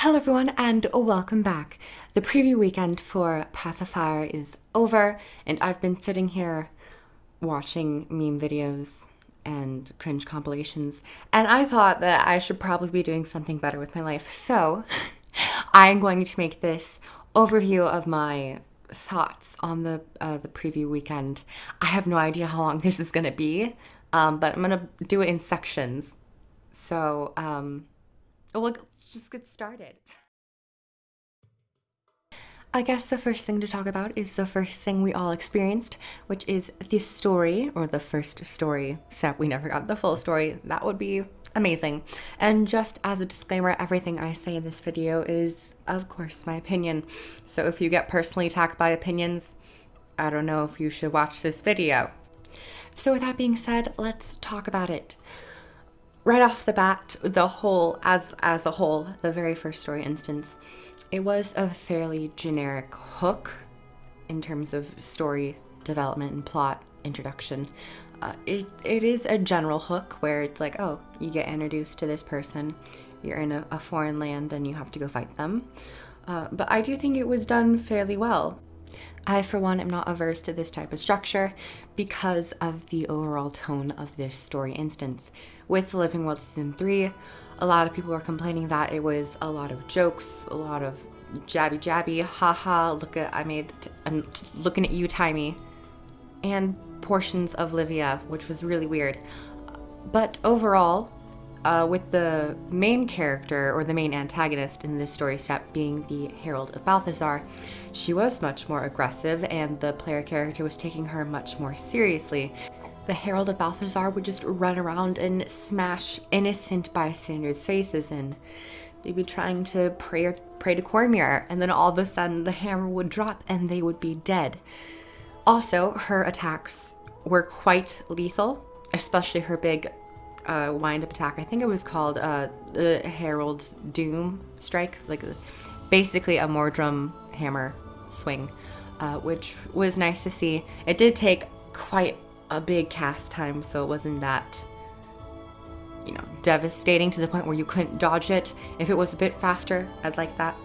Hello everyone and welcome back. The preview weekend for Path of Fire is over and I've been sitting here watching meme videos and cringe compilations, and I thought that I should probably be doing something better with my life. So I'm going to make this overview of my thoughts on the preview weekend. I have no idea how long this is going to be, but I'm going to do it in sections. So let's just get started. I guess the first thing to talk about is the first thing we all experienced, which is the story, or the first story step. We never got the full story. That would be amazing. And just as a disclaimer, everything I say in this video is, of course, my opinion. So if you get personally attacked by opinions, I don't know if you should watch this video. So with that being said, let's talk about it. Right off the bat, the whole, as a whole, the very first story instance, it was a fairly generic hook in terms of story development and plot introduction. It is a general hook where it's like, oh, you get introduced to this person, you're in a foreign land and you have to go fight them. But I do think it was done fairly well. I, for one, am not averse to this type of structure because of the overall tone of this story instance. With The Living World Season 3, a lot of people were complaining that it was a lot of jokes, a lot of jabby, haha, I'm looking at you, Timey, and portions of Livia, which was really weird. But overall, with the main character, or the main antagonist in this story step being the Herald of Balthazar, she was much more aggressive and the player character was taking her much more seriously. The Herald of Balthazar would just run around and smash innocent bystanders' faces, and they'd be trying to pray to Cormier, and then all of a sudden the hammer would drop and they would be dead. Also, her attacks were quite lethal, especially her big wind-up attack. I think it was called the Herald's Doom Strike, like basically a Mordrum hammer swing, which was nice to see. It did take quite a big cast time, so it wasn't that, devastating to the point where you couldn't dodge it. If it was a bit faster, I'd like that.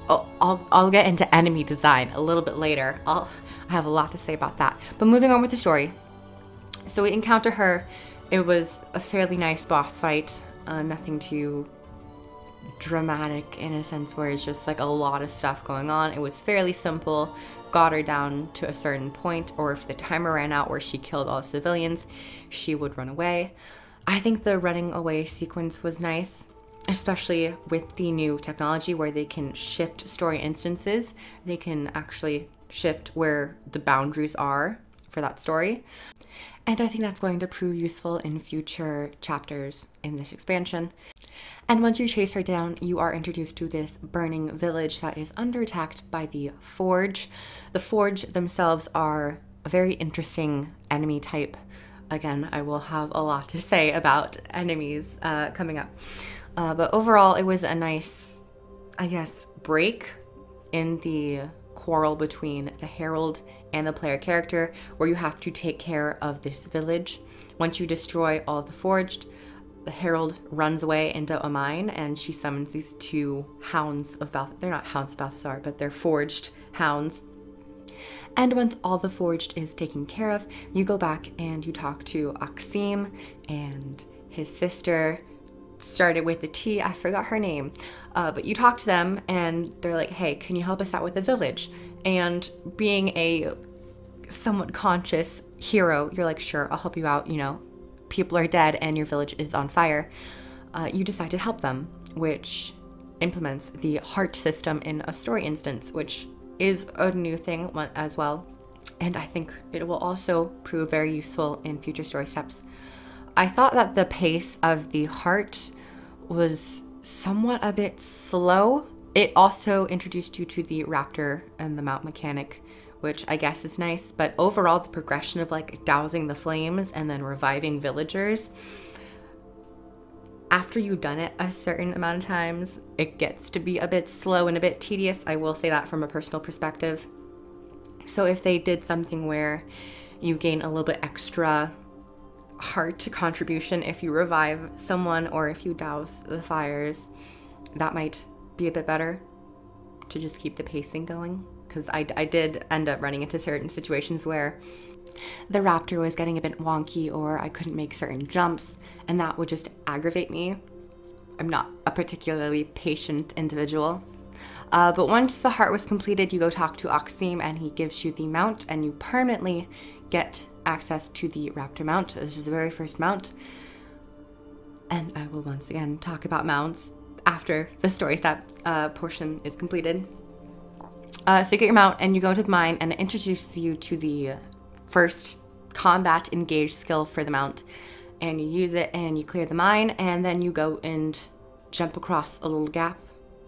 I'll get into enemy design a little bit later. I have a lot to say about that. But moving on with the story. So we encounter her. It was a fairly nice boss fight. Nothing too dramatic in a sense where it's just like a lot of stuff going on. It was fairly simple. Got her down to a certain point, or if the timer ran out where she killed all the civilians, she would run away. I think the running away sequence was nice, especially with the new technology where they can shift story instances. They can actually shift where the boundaries are for that story. And I think that's going to prove useful in future chapters in this expansion. And once you chase her down, you are introduced to this burning village that is under attack by the Forge. The Forge themselves are a very interesting enemy type. Again, I will have a lot to say about enemies coming up. But overall, it was a nice, I guess, break in the quarrel between the Herald and the player character, where you have to take care of this village. Once you destroy all the Forged, the Herald runs away into a mine and she summons these two hounds of Balthazar. They're not hounds of Balthazar, but they're forged hounds. And once all the Forged is taken care of, you go back and you talk to Aksim and his sister. Started with the T, I forgot her name, but you talk to them and they're like, hey, can you help us out with the village? And being a somewhat conscious hero, you're like, sure, I'll help you out. People are dead and your village is on fire. You decide to help them, which implements the heart system in a story instance, which is a new thing as well. And I think it will also prove very useful in future story steps. I thought that the pace of the heart was somewhat a bit slow. It also introduced you to the raptor and the mount mechanic, which I guess is nice, but overall the progression of like dousing the flames and then reviving villagers, after you've done it a certain amount of times, it gets to be a bit slow and a bit tedious. I will say that from a personal perspective. So if they did something where you gain a little bit extra heart contribution if you revive someone or if you douse the fires, that might be a bit better to just keep the pacing going, because I did end up running into certain situations where the raptor was getting a bit wonky or I couldn't make certain jumps, and that would just aggravate me. I'm not a particularly patient individual. But once the heart was completed, you go talk to Oxim and he gives you the mount, and you permanently get access to the raptor mount. This is the very first mount. And I will once again talk about mounts after the story step portion is completed. So you get your mount and you go to the mine, and it introduces you to the first combat engage skill for the mount. And you use it and you clear the mine, and then you go and jump across a little gap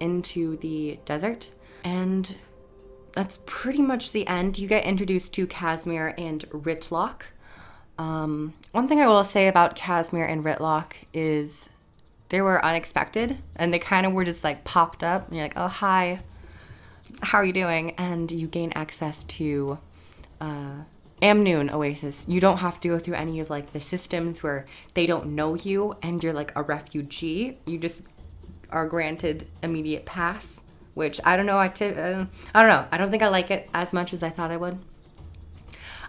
into the desert. And that's pretty much the end. You get introduced to Casimir and Ritlock. One thing I will say about Casimir and Ritlock is they were unexpected, and they kind of were just like popped up and you're like, oh, hi, how are you doing? And you gain access to Amnoon Oasis. You don't have to go through any of like the systems where they don't know you and you're like a refugee. You just are granted immediate pass, which I don't know. I don't know. I don't think I like it as much as I thought I would.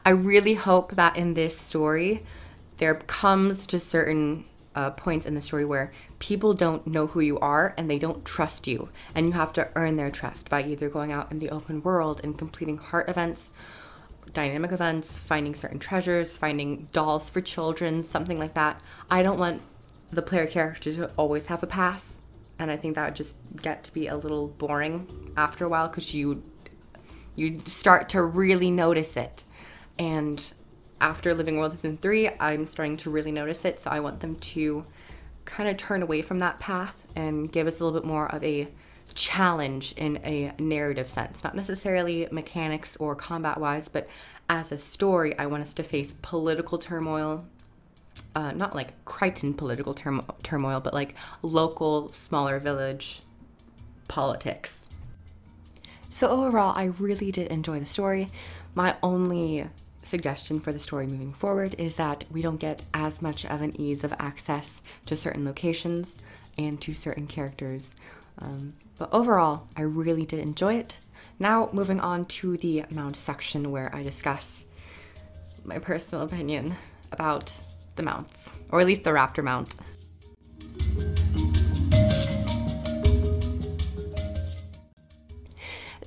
I really hope that in this story, there comes to certain points in the story where people don't know who you are and they don't trust you, and you have to earn their trust by either going out in the open world and completing heart events, dynamic events, finding certain treasures, finding dolls for children, something like that. I don't want the player character to always have a pass, and I think that would just get to be a little boring after a while, because you start to really notice it. And after Living World Season 3, I'm starting to really notice it, so I want them to kind of turn away from that path and give us a little bit more of a challenge in a narrative sense. Not necessarily mechanics or combat-wise, but as a story, I want us to face political turmoil. Not like Crichton political turmoil, but like local, smaller village politics. So overall, I really did enjoy the story. My only suggestion for the story moving forward is that we don't get as much of an ease of access to certain locations and to certain characters. But overall, I really did enjoy it. Now, moving on to the mount section where I discuss my personal opinion about the mounts, or at least the raptor mount.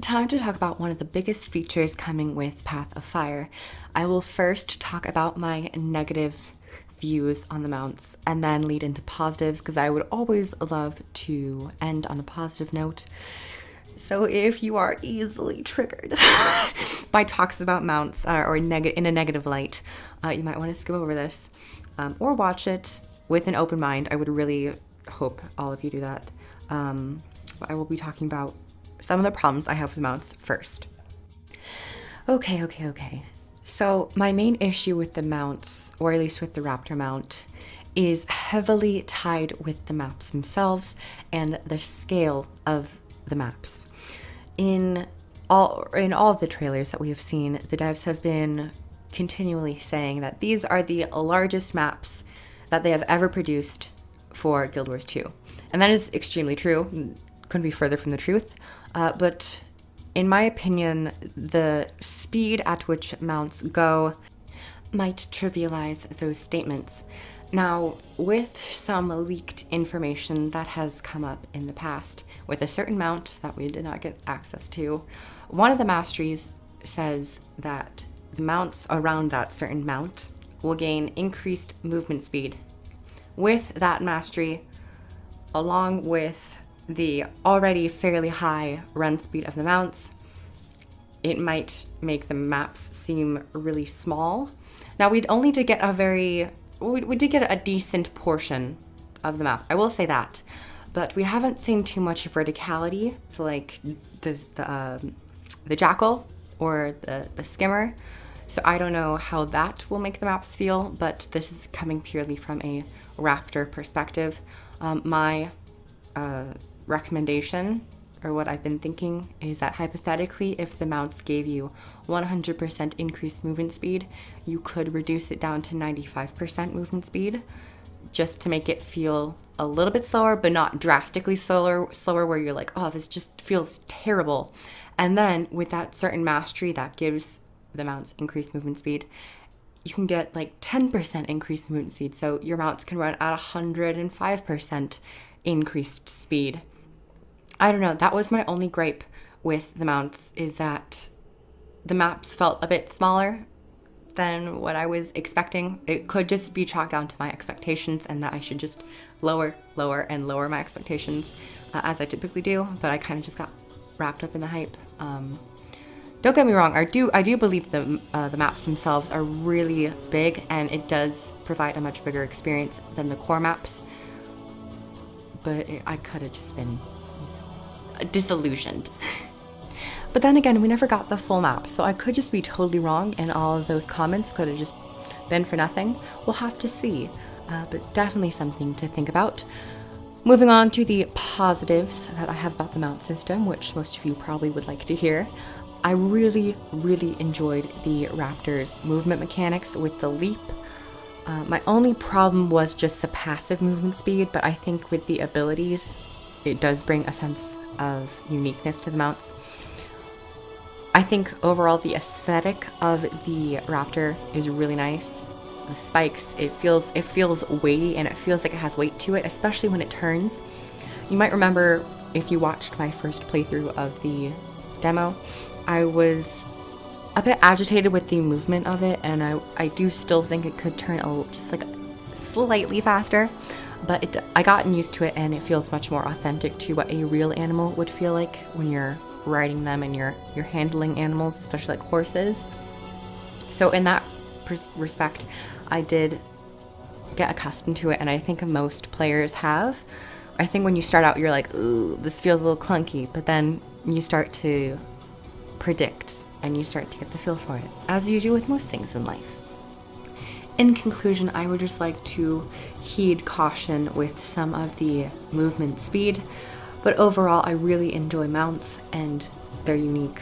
Time to talk about one of the biggest features coming with Path of Fire. I will first talk about my negative views on the mounts and then lead into positives, because I would always love to end on a positive note. So if you are easily triggered by talks about mounts or in a negative light, you might want to skip over this or watch it with an open mind. I would really hope all of you do that. But I will be talking about some of the problems I have with mounts first. Okay. So my main issue with the mounts, or at least with the raptor mount, is heavily tied with the maps themselves and the scale of the maps. In all of the trailers that we have seen, the devs have been continually saying that these are the largest maps that they have ever produced for Guild Wars 2. And that is extremely true. Couldn't be further from the truth. But in my opinion, the speed at which mounts go might trivialize those statements. Now, with some leaked information that has come up in the past with a certain mount that we did not get access to, one of the masteries says that the mounts around that certain mount will gain increased movement speed. With that mastery, along with the already fairly high run speed of the mounts, it might make the maps seem really small. Now, we did get a decent portion of the map, I will say that, but we haven't seen too much verticality for like the jackal or the skimmer. So I don't know how that will make the maps feel, but this is coming purely from a raptor perspective. My recommendation, or what I've been thinking, is that hypothetically, if the mounts gave you 100% increased movement speed, you could reduce it down to 95% movement speed just to make it feel a little bit slower, but not drastically slower where you're like, oh, this just feels terrible. And then with that certain mastery that gives the mounts increased movement speed, you can get like 10% increased movement speed. So your mounts can run at 105% increased speed. I don't know, that was my only gripe with the mounts, is that the maps felt a bit smaller than what I was expecting. It could just be chalked down to my expectations and that I should just lower my expectations as I typically do, but I kind of just got wrapped up in the hype. Don't get me wrong, I do believe the maps themselves are really big, and it does provide a much bigger experience than the core maps, but I could have just been disillusioned. But then again, we never got the full map, so I could just be totally wrong, and all of those comments could have just been for nothing. We'll have to see, but definitely something to think about. Moving on to the positives that I have about the mount system, which most of you probably would like to hear. I really enjoyed the Raptor's movement mechanics with the leap. My only problem was just the passive movement speed, but I think with the abilities, it does bring a sense of uniqueness to the mounts. I think overall the aesthetic of the Raptor is really nice. The spikes, it feels weighty, and it feels like it has weight to it, especially when it turns. You might remember if you watched my first playthrough of the demo, I was a bit agitated with the movement of it, and I do still think it could turn just like slightly faster, but I gotten used to it, and it feels much more authentic to what a real animal would feel like when you're riding them and you're handling animals, especially like horses. So in that respect, I did get accustomed to it, and I think most players have. I think when you start out, you're like, ooh, this feels a little clunky, but then you start to predict and you start to get the feel for it, as you do with most things in life. In conclusion, I would just like to heed caution with some of the movement speed, but overall I really enjoy mounts and their unique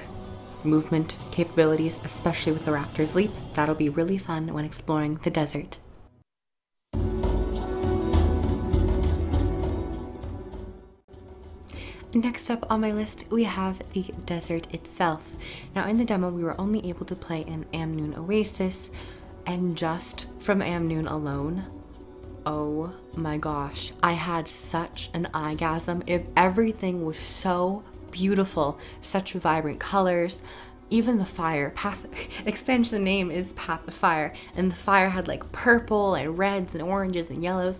movement capabilities, especially with the Raptor's leap. That'll be really fun when exploring the desert. Next up on my list, we have the desert itself. Now in the demo, we were only able to play in Amnoon Oasis, and just from Amnoon alone, oh my gosh, I had such an eyegasm. Everything was so beautiful, such vibrant colors. Even the fire, expansion name is Path of Fire, and the fire had like purple and reds and oranges and yellows.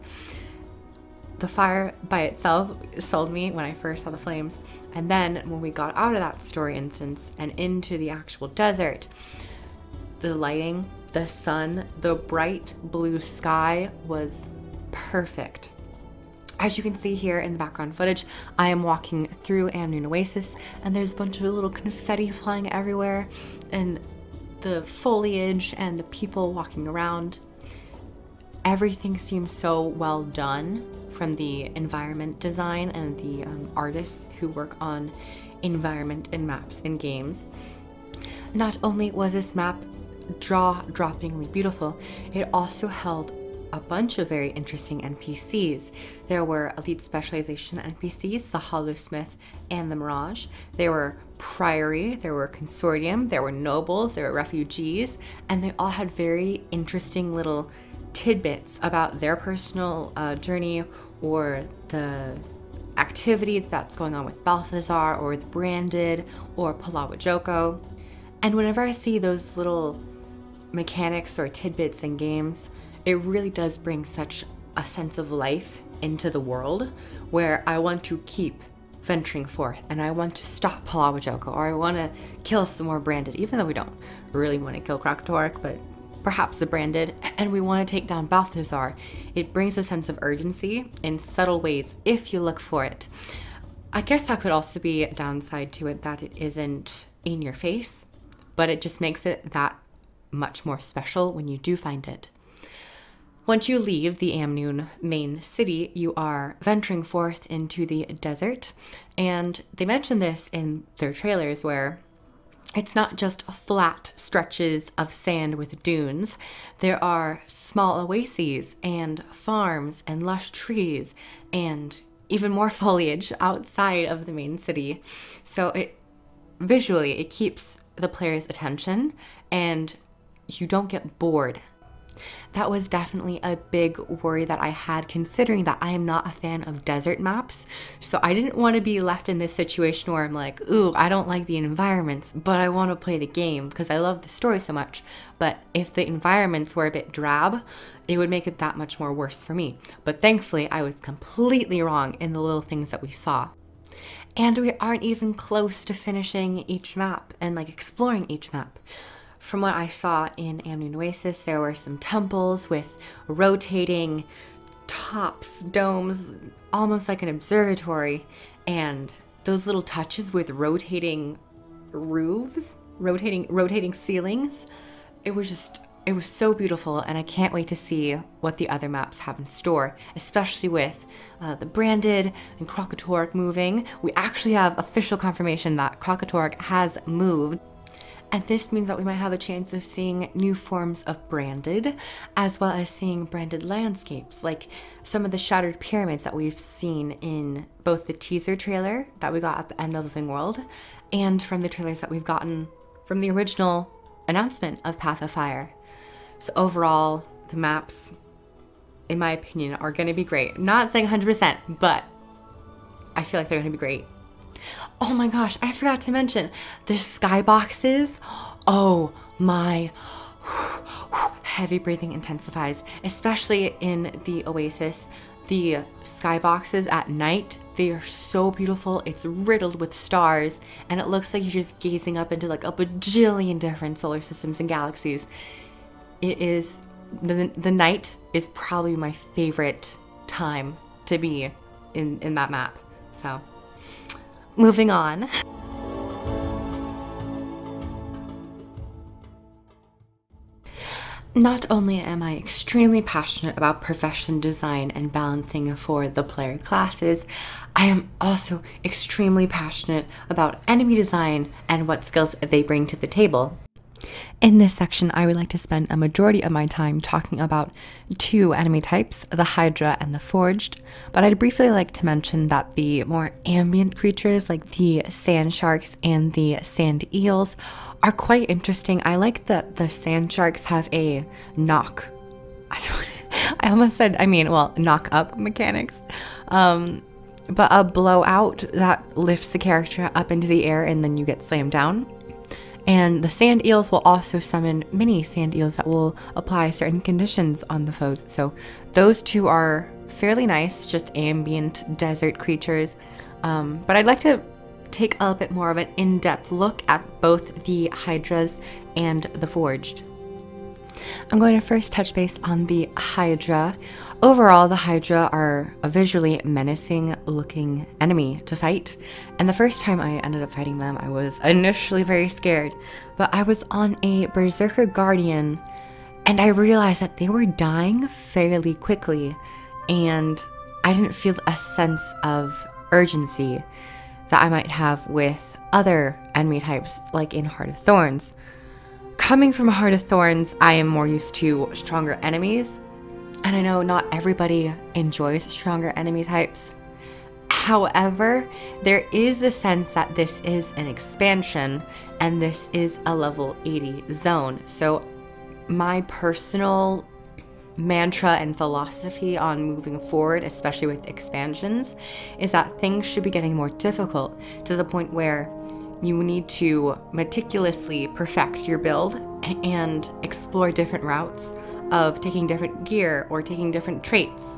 The fire by itself sold me when I first saw the flames, and then when we got out of that story instance and into the actual desert, the lighting, the sun, the bright blue sky was perfect. As you can see here in the background footage, I am walking through Amnoon Oasis, and there's a bunch of little confetti flying everywhere, and the foliage and the people walking around. Everything seems so well done, from the environment design and the artists who work on environment and maps in games. Not only was this map jaw-droppingly beautiful, it also held a bunch of very interesting NPCs. There were Elite Specialization NPCs, the Hollowsmith and the Mirage. There were Priory, there were Consortium, there were Nobles, there were Refugees, and they all had very interesting little tidbits about their personal journey, or the activity that's going on with Balthazar, or the Branded, or Palawajoko. And whenever I see those little mechanics or tidbits in games, it really does bring such a sense of life into the world, where I want to keep venturing forth, and I want to stop Palawajoko, or I want to kill some more Branded, even though we don't really want to kill Krakatorek, but perhaps the Branded, and we want to take down Balthazar. It brings a sense of urgency in subtle ways if you look for it. I guess that could also be a downside to it, that it isn't in your face, but it just makes it that much more special when you do find it. Once you leave the Amnoon main city, you are venturing forth into the desert, and they mentioned this in their trailers, where It's not just flat stretches of sand with dunes. There are small oases and farms and lush trees and even more foliage outside of the main city. So visually, it keeps the player's attention and you don't get bored. That was definitely a big worry that I had, considering that I am not a fan of desert maps. So I didn't want to be left in this situation where I'm like, ooh, I don't like the environments, but I want to play the game because I love the story so much. But if the environments were a bit drab, it would make it that much more worse for me. But thankfully, I was completely wrong in the little things that we saw. And we aren't even close to finishing each map and like exploring each map. From what I saw in Amnion Oasis, there were some temples with rotating tops, domes, almost like an observatory, and those little touches with rotating roofs, rotating ceilings. It was so beautiful, and I can't wait to see what the other maps have in store, especially with the Branded and Krakatorg moving. We actually have official confirmation that Krakatorg has moved. And this means that we might have a chance of seeing new forms of Branded, as well as seeing Branded landscapes, like some of the shattered pyramids that we've seen in both the teaser trailer that we got at the end of Living World, and from the trailers that we've gotten from the original announcement of Path of Fire. So overall, the maps, in my opinion, are going to be great. Not saying 100%, but I feel like they're going to be great. Oh my gosh, I forgot to mention the skyboxes. Oh my, heavy breathing intensifies, especially in the Oasis. The skyboxes at night, they are so beautiful. It's riddled with stars, and it looks like you're just gazing up into like a bajillion different solar systems and galaxies. It is, the night is probably my favorite time to be in that map. So moving on. Not only am I extremely passionate about profession design and balancing for the player classes, I am also extremely passionate about enemy design and what skills they bring to the table. In this section, I would like to spend a majority of my time talking about two enemy types, the Hydra and the Forged, but I'd briefly like to mention that the more ambient creatures like the sand sharks and the sand eels are quite interesting. I like that the sand sharks have a knock up mechanics, but a blowout that lifts the character up into the air and then you get slammed down. And the sand eels will also summon mini sand eels that will apply certain conditions on the foes. So those two are fairly nice, just ambient desert creatures. But I'd like to take a bit more of an in-depth look at both the Hydras and the Forged. I'm going to first touch base on the Hydra. Overall, the Hydra are a visually menacing looking enemy to fight, and the first time I ended up fighting them, I was initially very scared, but I was on a Berserker Guardian, and I realized that they were dying fairly quickly, and I didn't feel a sense of urgency that I might have with other enemy types, like in Heart of Thorns. Coming from Heart of Thorns, I am more used to stronger enemies, and I know not everybody enjoys stronger enemy types. However, there is a sense that this is an expansion, and this is a level 80 zone. So my personal mantra and philosophy on moving forward, especially with expansions, is that things should be getting more difficult to the point where you need to meticulously perfect your build and explore different routes of taking different gear or taking different traits.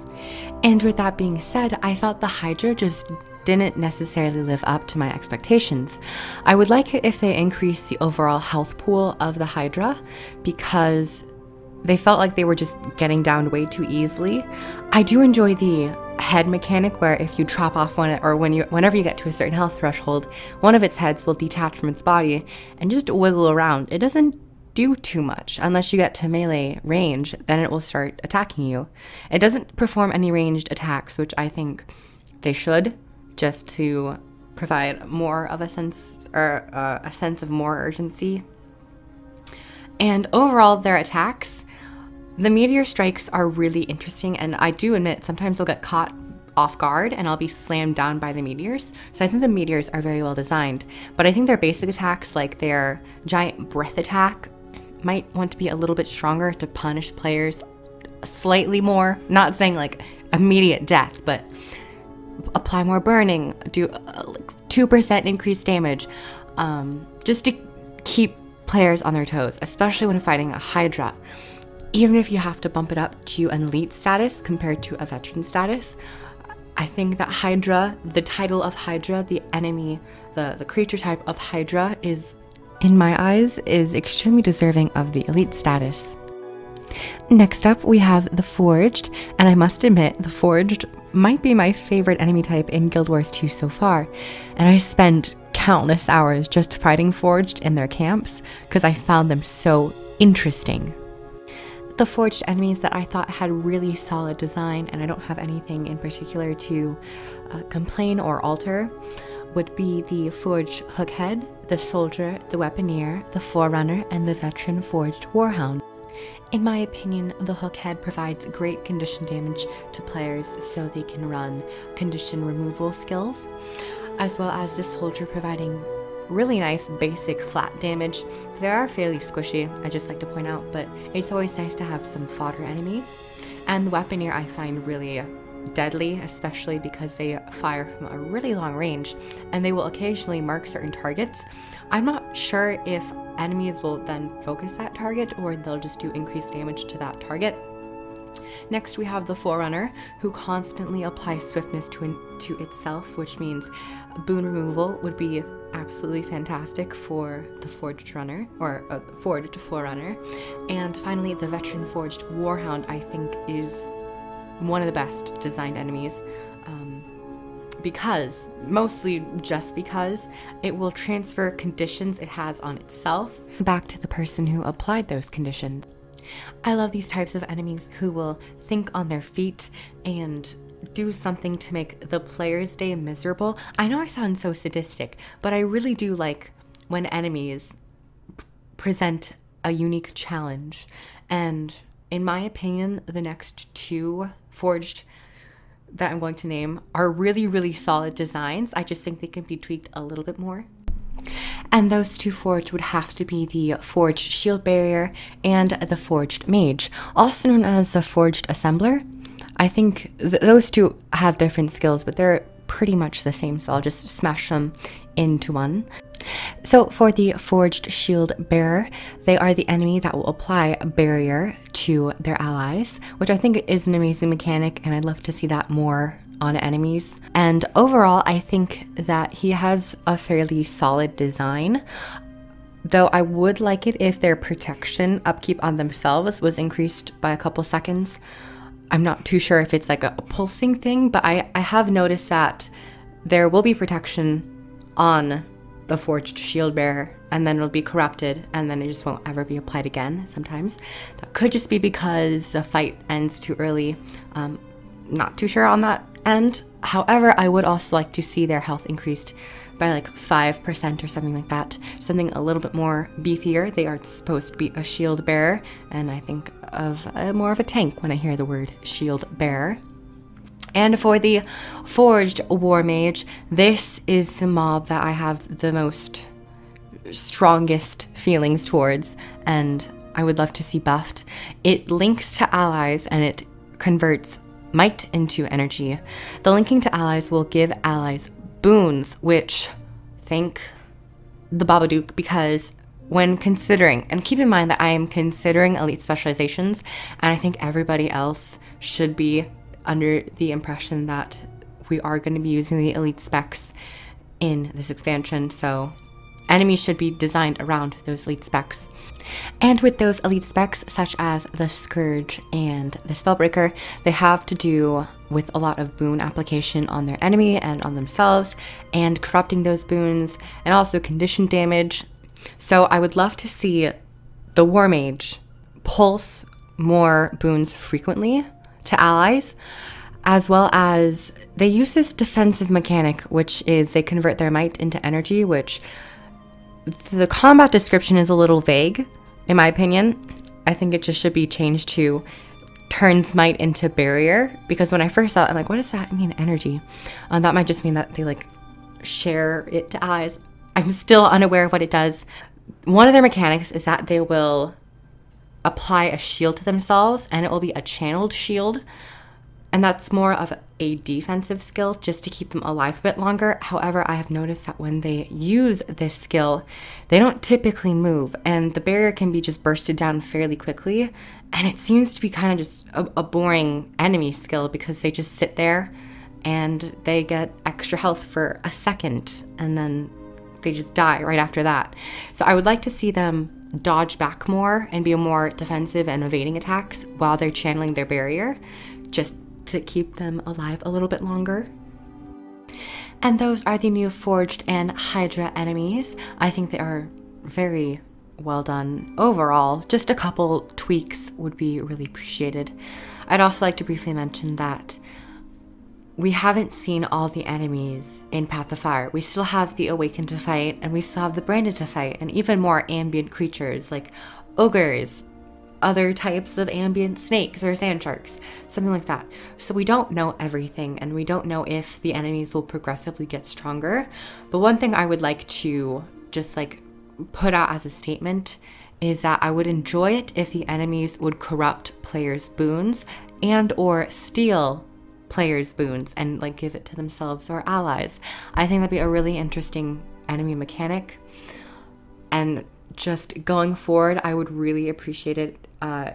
And with that being said, I thought the Hydra just didn't necessarily live up to my expectations. I would like it if they increased the overall health pool of the Hydra, because they felt like they were just getting down way too easily. I do enjoy the head mechanic where if you chop off one, or whenever you get to a certain health threshold, one of its heads will detach from its body and just wiggle around. It doesn't do too much unless you get to melee range, then it will start attacking you. It doesn't perform any ranged attacks, which I think they should, just to provide more of a sense, or a sense of more urgency. And overall, their attacks, the meteor strikes are really interesting, and I do admit sometimes they'll get caught off guard and I'll be slammed down by the meteors. So I think the meteors are very well designed, but I think their basic attacks, like their giant breath attack, might want to be a little bit stronger to punish players slightly more. Not saying like immediate death, but apply more burning, do like 2% increased damage, just to keep players on their toes, especially when fighting a Hydra. Even if you have to bump it up to an elite status compared to a veteran status, I think that Hydra, the title of Hydra, the enemy, the creature type of Hydra is, in my eyes, is extremely deserving of the elite status. Next up, we have the Forged, and I must admit, the Forged might be my favorite enemy type in Guild Wars 2 so far, and I spent countless hours just fighting Forged in their camps because I found them so interesting. The Forged enemies that I thought had really solid design, and I don't have anything in particular to complain or alter, would be the Forged Hookhead, the Soldier, the Weaponeer, the Forerunner, and the Veteran Forged Warhound. In my opinion, the Hookhead provides great condition damage to players so they can run condition removal skills, as well as the Soldier providing really nice basic flat damage. They are fairly squishy, I just like to point out, but it's always nice to have some fodder enemies. And the Weaponeer I find really deadly, especially because they fire from a really long range and they will occasionally mark certain targets. I'm not sure if enemies will then focus that target or they'll just do increased damage to that target. Next, we have the Forerunner, who constantly applies swiftness to itself, which means boon removal would be absolutely fantastic for the Forged Runner, or the Forged Forerunner. And finally, the Veteran Forged Warhound, I think, is one of the best designed enemies, because, mostly just because, it will transfer conditions it has on itself back to the person who applied those conditions. I love these types of enemies who will think on their feet and do something to make the player's day miserable. I know I sound so sadistic, but I really do like when enemies present a unique challenge. And in my opinion, the next two Forged that I'm going to name are really, really solid designs. I just think they can be tweaked a little bit more. And those two Forged would have to be the Forged Shield Barrier and the Forged Mage, also known as the Forged Assembler. I think those two have different skills, but they're pretty much the same, so I'll just smash them into one. So for the Forged Shield Bearer, they are the enemy that will apply a barrier to their allies, which I think is an amazing mechanic, and I'd love to see that more on enemies. And overall, I think that he has a fairly solid design, though I would like it if their protection upkeep on themselves was increased by a couple seconds. I'm not too sure if it's like a pulsing thing, but I have noticed that there will be protection on the Forged Shield Bearer, and then it'll be corrupted, and then it just won't ever be applied again sometimes. That could just be because the fight ends too early. Not too sure on that end. However, I would also like to see their health increased by like 5% or something like that. Something a little bit more beefier. They are supposed to be a shield bearer, and I think of more of a tank when I hear the word shield bearer. And for the Forged War Mage, this is the mob that I have the most strongest feelings towards, and I would love to see buffed. It links to allies and it converts might into energy. The linking to allies will give allies boons, which thank the Babadook, because when considering, and keep in mind that I am considering elite specializations, and I think everybody else should be under the impression that we are going to be using the elite specs in this expansion, so enemies should be designed around those elite specs. And with those elite specs, such as the Scourge and the Spellbreaker, they have to do with a lot of boon application on their enemy and on themselves, and corrupting those boons, and also condition damage. So I would love to see the War Mage pulse more boons frequently to allies. as well as they use this defensive mechanic, which is they convert their might into energy, which the combat description is a little vague, in my opinion. I think it just should be changed to turns might into barrier, because when I first saw it, I'm like, what does that mean, energy? That might just mean that they like share it to allies. I'm still unaware of what it does. One of their mechanics is that they will apply a shield to themselves, and it will be a channeled shield. And that's more of a defensive skill, just to keep them alive a bit longer. However, I have noticed that when they use this skill, they don't typically move, and the barrier can be just bursted down fairly quickly. And it seems to be kind of just a boring enemy skill, because they just sit there and they get extra health for a second, and then they just die right after that. So I would like to see them dodge back more and be more defensive and evading attacks while they're channeling their barrier, just to keep them alive a little bit longer. And those are the new Forged and Hydra enemies. I think they are very well done overall. Just a couple tweaks would be really appreciated. I'd also like to briefly mention that we haven't seen all the enemies in Path of Fire. We still have the Awakened to fight, and we still have the Branded to fight, and even more ambient creatures like ogres, other types of ambient snakes or sand sharks, something like that. So we don't know everything, and we don't know if the enemies will progressively get stronger. But one thing I would like to just like put out as a statement is that I would enjoy it if the enemies would corrupt players' boons and or steal players' boons and like give it to themselves or allies. I think that'd be a really interesting enemy mechanic. And just going forward, I would really appreciate it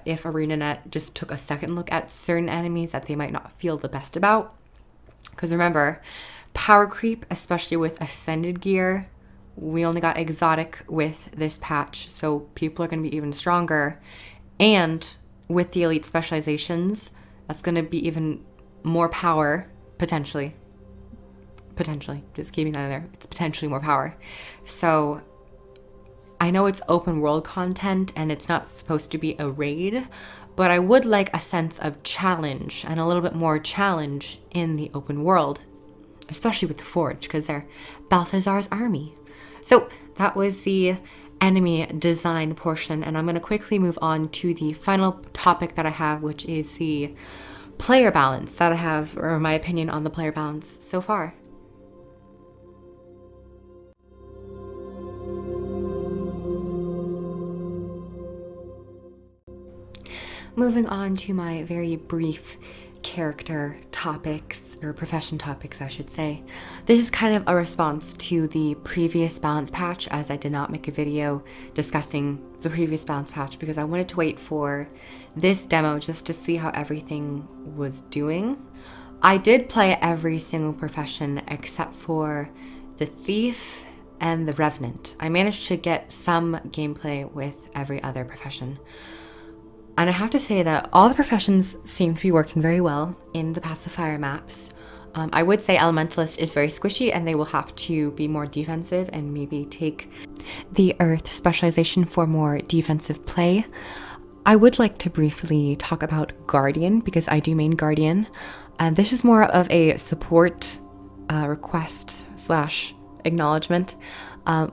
if ArenaNet just took a second look at certain enemies that they might not feel the best about. Because remember, power creep, especially with Ascended gear, we only got exotic with this patch, so people are going to be even stronger. And with the elite specializations, that's going to be even more power, potentially. Potentially, just keeping that in there. It's potentially more power. So I know it's open world content and it's not supposed to be a raid, but I would like a sense of challenge and a little bit more challenge in the open world, especially with the Forge, because they're Balthazar's army. So that was the enemy design portion, and I'm going to quickly move on to the final topic that I have, which is the player balance that I have, or my opinion on the player balance so far. Moving on to my very brief character topics, or profession topics I should say. This is kind of a response to the previous balance patch, as I did not make a video discussing the previous balance patch because I wanted to wait for this demo just to see how everything was doing. I did play every single profession except for the Thief and the Revenant. I managed to get some gameplay with every other profession. And I have to say that all the professions seem to be working very well in the Path of Fire maps. I would say Elementalist is very squishy and they will have to be more defensive and maybe take the Earth specialization for more defensive play. I would like to briefly talk about Guardian because I do main Guardian. And this is more of a support request / acknowledgement.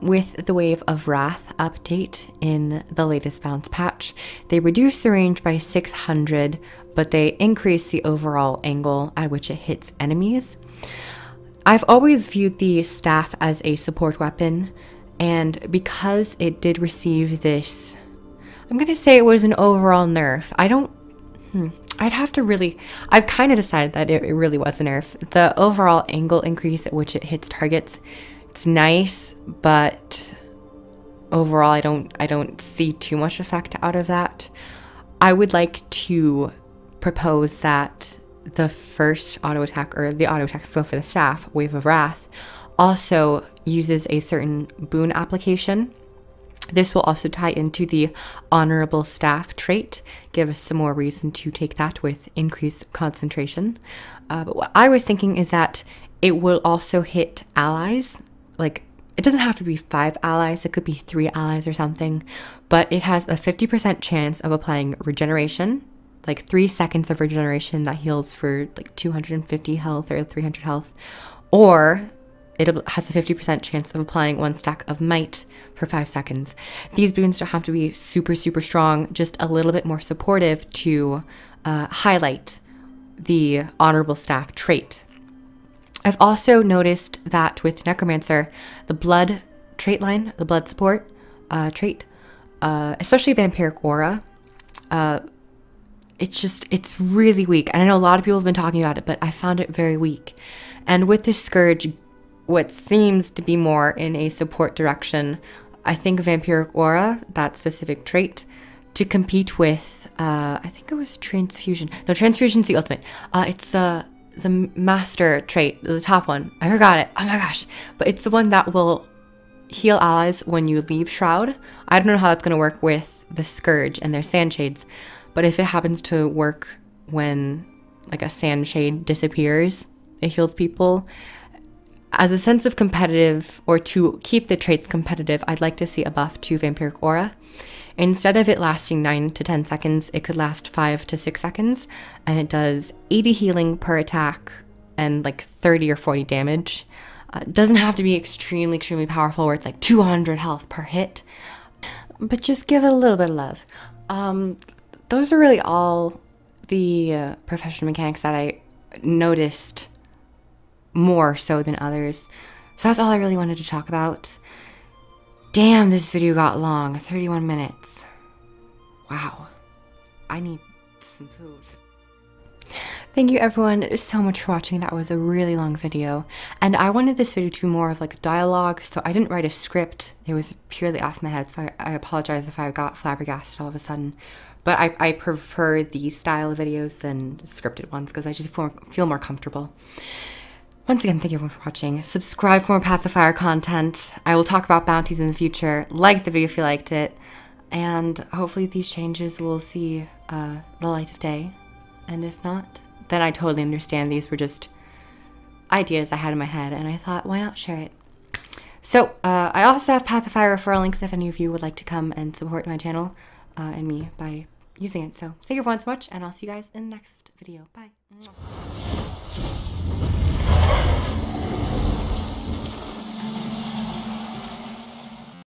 With the Wave of Wrath update in the latest bounce patch, they reduce the range by 600, but they increase the overall angle at which it hits enemies. I've always viewed the staff as a support weapon, and because it did receive this, I'm gonna say it was an overall nerf. I'd have to really, I've kind of decided that it really was a nerf. The overall angle increase at which it hits targets, it's nice, but overall I don't see too much effect out of that. I would like to propose that the first auto attack, or the auto attack skill for the staff, Wave of Wrath, also uses a certain boon application. This will also tie into the Honorable Staff trait, give us some more reason to take that with increased concentration. But what I was thinking is that it will also hit allies. Like, it doesn't have to be 5 allies, it could be 3 allies or something, but it has a 50% chance of applying regeneration, like 3 seconds of regeneration that heals for like 250 health or 300 health, or it has a 50% chance of applying 1 stack of might for 5 seconds. These boons don't have to be super, super strong, just a little bit more supportive to highlight the honorable staff trait. I've also noticed that with Necromancer, the blood trait line, the blood support trait, especially Vampiric Aura, it's really weak. And I know a lot of people have been talking about it, but I found it very weak. And with this Scourge, what seems to be more in a support direction, I think Vampiric Aura, that specific trait, to compete with, I think it was Transfusion. No, Transfusion's the ultimate. It's the Master trait, the top one. I forgot it. Oh my gosh. But it's the one that will heal allies when you leave Shroud. I don't know how that's going to work with the Scourge and their Sandshades, but if it happens to work when like a Sandshade disappears, it heals people. As a sense of competitive, or to keep the traits competitive, I'd like to see a buff to Vampiric Aura. Instead of it lasting 9 to 10 seconds, it could last 5 to 6 seconds, and it does 80 healing per attack and like 30 or 40 damage. It doesn't have to be extremely, extremely powerful where it's like 200 health per hit, but just give it a little bit of love. Those are really all the professional mechanics that I noticed more so than others. So that's all I really wanted to talk about. Damn, this video got long, 31 minutes. Wow, I need some food. Thank you everyone so much for watching. That was a really long video, and I wanted this video to be more of like a dialogue, so I didn't write a script. It was purely off my head, so I apologize if I got flabbergasted all of a sudden. But I prefer these style of videos than scripted ones because I just feel more comfortable. Once again, thank you everyone for watching. Subscribe for more Path of Fire content. I will talk about bounties in the future. Like the video if you liked it. And hopefully these changes will see the light of day. And if not, then I totally understand. These were just ideas I had in my head, and I thought, why not share it? So, I also have Path of Fire referral links if any of you would like to come and support my channel and me by using it. So, thank you everyone so much, and I'll see you guys in the next video. Bye.